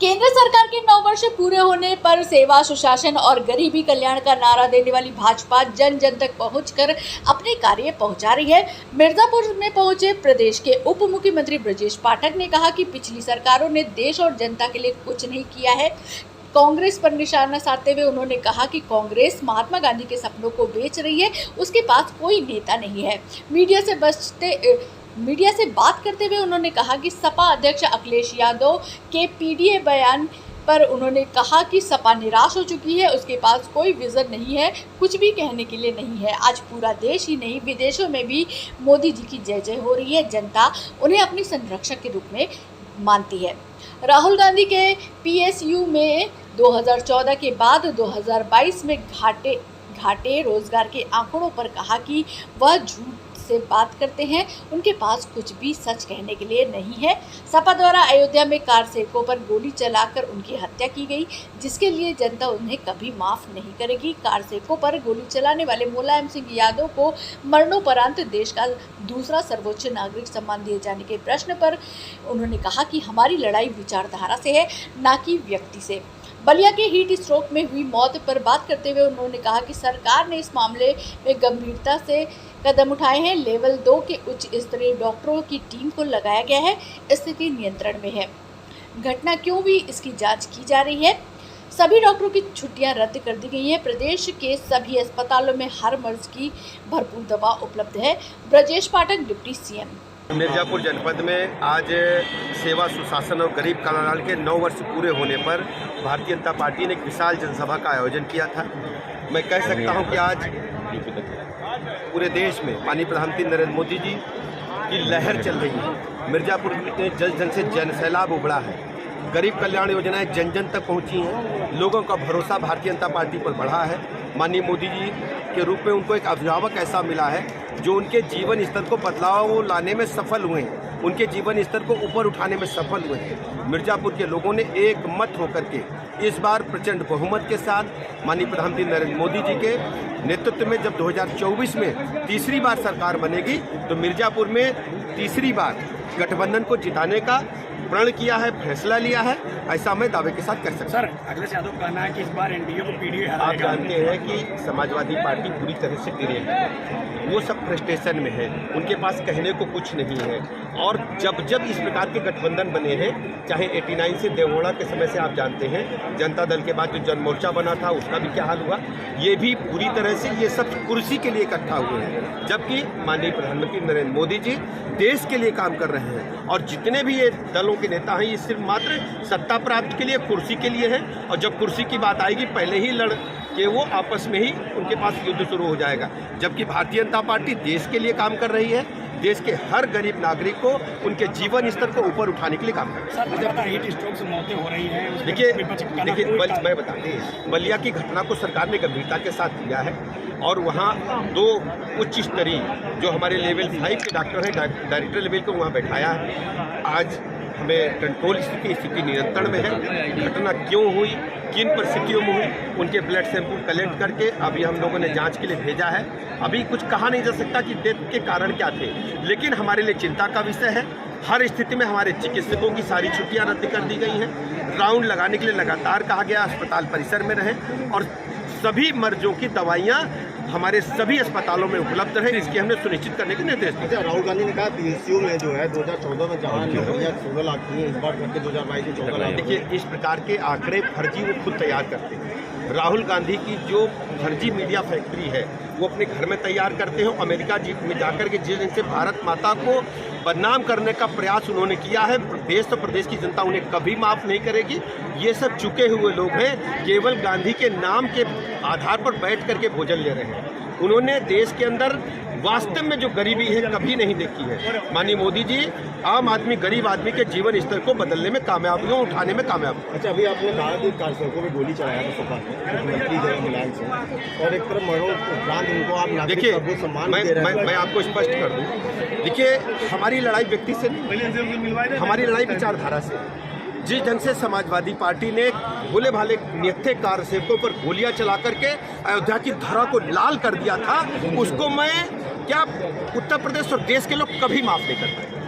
केंद्र सरकार के 9 वर्ष पूरे होने पर सेवा, सुशासन और गरीबी कल्याण का नारा देने वाली भाजपा जन जन तक पहुंचकर अपने कार्य पहुंचा रही है। मिर्जापुर में पहुंचे प्रदेश के उप मुख्यमंत्री ब्रजेश पाठक ने कहा कि पिछली सरकारों ने देश और जनता के लिए कुछ नहीं किया है। कांग्रेस पर निशाना साधते हुए उन्होंने कहा कि कांग्रेस महात्मा गांधी के सपनों को बेच रही है, उसके पास कोई नेता नहीं है। मीडिया से बात करते हुए उन्होंने कहा कि सपा अध्यक्ष अखिलेश यादव के पीडीए बयान पर उन्होंने कहा कि सपा निराश हो चुकी है, उसके पास कोई विजन नहीं है, कुछ भी कहने के लिए नहीं है। आज पूरा देश ही नहीं, विदेशों में भी मोदी जी की जय जय हो रही है। जनता उन्हें अपनी संरक्षक के रूप में मानती है। राहुल गांधी के पीएसयू में 2014 के बाद 2022 में घाटे रोजगार के आंकड़ों पर कहा कि वह झूठ से बात करते हैं, उनके पास कुछ भी सच कहने के लिए नहीं है। सपा द्वारा अयोध्या में कार सेवकों पर गोली चलाकर उनकी हत्या की गई, जिसके लिए जनता उन्हें कभी माफ नहीं करेगी। कार सेवकों पर गोली चलाने वाले मुलायम सिंह यादव को मरणोपरांत देश का दूसरा सर्वोच्च नागरिक सम्मान दिए जाने के प्रश्न पर उन्होंने कहा कि हमारी लड़ाई विचारधारा से है, ना कि व्यक्ति से। बलिया के हीट स्ट्रोक में हुई मौत पर बात करते हुए उन्होंने कहा कि सरकार ने इस मामले में गंभीरता से कदम उठाए हैं। लेवल 2 के उच्च स्तरीय डॉक्टरों की टीम को लगाया गया है, स्थिति नियंत्रण में है। घटना क्यों हुई, इसकी जांच की जा रही है। सभी डॉक्टरों की छुट्टियां रद्द कर दी गई हैं। प्रदेश के सभी अस्पतालों में हर मर्ज की भरपूर दवा उपलब्ध है। Brajesh Pathak, deputy CM. मिर्जापुर जनपद में आज सेवा, सुशासन और गरीब कल्याण के 9 वर्ष पूरे होने पर भारतीय जनता पार्टी ने एक विशाल जनसभा का आयोजन किया था। मैं कह सकता हूं कि आज पूरे देश में माननीय प्रधानमंत्री नरेंद्र मोदी जी की लहर चल रही है। मिर्जापुर में जन जन से जन सैलाब उभड़ा है। गरीब कल्याण योजनाएं जन जन तक पहुंची हैं। लोगों का भरोसा भारतीय जनता पार्टी पर बढ़ा है। माननीय मोदी जी के रूप में उनको एक अभिभावक ऐसा मिला है जो उनके जीवन स्तर को बदलाव लाने में सफल हुए हैं, उनके जीवन स्तर को ऊपर उठाने में सफल हुए हैं। मिर्जापुर के लोगों ने एक मत होकर के इस बार प्रचंड बहुमत के साथ माननीय प्रधानमंत्री नरेंद्र मोदी जी के नेतृत्व में जब 2024 में तीसरी बार सरकार बनेगी तो मिर्जापुर में तीसरी बार गठबंधन को जिताने का प्रण किया है, फैसला लिया है। ऐसा मैं दावे के साथ कर सकता हूं। सर, अखिलेश यादव का कहना है कि इस बार एनडीए को पीडीए हराएगा। आप जानते हैं कि समाजवादी पार्टी पूरी तरह से गिरे है, वो सब फ्रस्ट्रेशन में है, उनके पास कहने को कुछ नहीं है। और जब जब इस प्रकार के गठबंधन बने हैं, चाहे 89 से देवगौड़ा के समय से आप जानते हैं, जनता दल के बाद जो जन मोर्चा बना था उसका भी क्या हाल हुआ, ये भी पूरी तरह से ये सब कुर्सी के लिए इकट्ठा हुए हैं। जबकि माननीय प्रधानमंत्री नरेंद्र मोदी जी देश के लिए काम कर रहे हैं और जितने भी ये दलों के नेता हैं ये सिर्फ मात्र सत्ता प्राप्त के लिए, कुर्सी के लिए है। और जब कुर्सी की बात आएगी पहले ही लड़ के वो आपस में ही उनके पास युद्ध शुरू हो जाएगा। जबकि भारतीय जनता पार्टी देश के लिए काम कर रही है, देश के हर गरीब नागरिक को उनके जीवन स्तर को ऊपर उठाने के लिए काम कर रही है। हीट स्ट्रोक से मौतें हो रही हैं। देखिए मैं बता दें, बलिया की घटना को सरकार ने गंभीरता के साथ लिया है और वहाँ 2 उच्च स्तरीय जो हमारे लेवल 5 के डॉक्टर हैं, डायरेक्टर लेवल को वहाँ बैठाया है। आज हमें कंट्रोल स्थिति नियंत्रण में है। घटना क्यों हुई, किन परिस्थितियों में हुई, उनके ब्लड सैंपल कलेक्ट करके अभी हम लोगों ने जांच के लिए भेजा है। अभी कुछ कहा नहीं जा सकता कि डेथ के कारण क्या थे, लेकिन हमारे लिए चिंता का विषय है। हर स्थिति में हमारे चिकित्सकों की सारी छुट्टियां रद्द कर दी गई हैं। राउंड लगाने के लिए लगातार कहा गया अस्पताल परिसर में रहें और सभी मरीजों की दवाइयाँ हमारे सभी अस्पतालों में उपलब्ध है, इसकी हमने सुनिश्चित करने के निर्देश दिए। राहुल गांधी ने कहा पीएसयू में जो है 2014 में जहाँ 16 लाख थी, इस बार करके 2022 में 14 लाख। देखिए, इस प्रकार के आंकड़े फर्जी वो खुद तैयार करते हैं। राहुल गांधी की जो फर्जी मीडिया फैक्ट्री है वो अपने घर में तैयार करते हैं। अमेरिका में जाकर के जिस दिन से भारत माता को बदनाम करने का प्रयास उन्होंने किया है, देश तो प्रदेश की जनता उन्हें कभी माफ नहीं करेगी। ये सब चुके हुए लोग हैं, केवल गांधी के नाम के आधार पर बैठ करके भोजन ले रहे हैं। उन्होंने देश के अंदर वास्तव में जो गरीबी है कभी नहीं देखी है। माननीय मोदी जी आम आदमी, गरीब आदमी के जीवन स्तर को बदलने में कामयाबियों उठाने में कामयाब। अच्छा, अभी आपने कहा कि कार्यकर्ताओं में गोली चलाया था सपा ने मुख्यमंत्री जगह मुलायम से, और एक तरफ मरणोपरांत उनको आप नागरिक सम्मान दे रहे हैं। मैं आपको स्पष्ट कर दूं, देखिए हमारी लड़ाई व्यक्ति से नहीं, हमारी लड़ाई विचारधारा से। जिस ढंग से समाजवादी पार्टी ने भोले भाले निहत्थे कार सेवकों पर गोलियां चला करके अयोध्या की धरा को लाल कर दिया था, उसको मैं क्या उत्तर प्रदेश और देश के लोग कभी माफ नहीं कर पाए।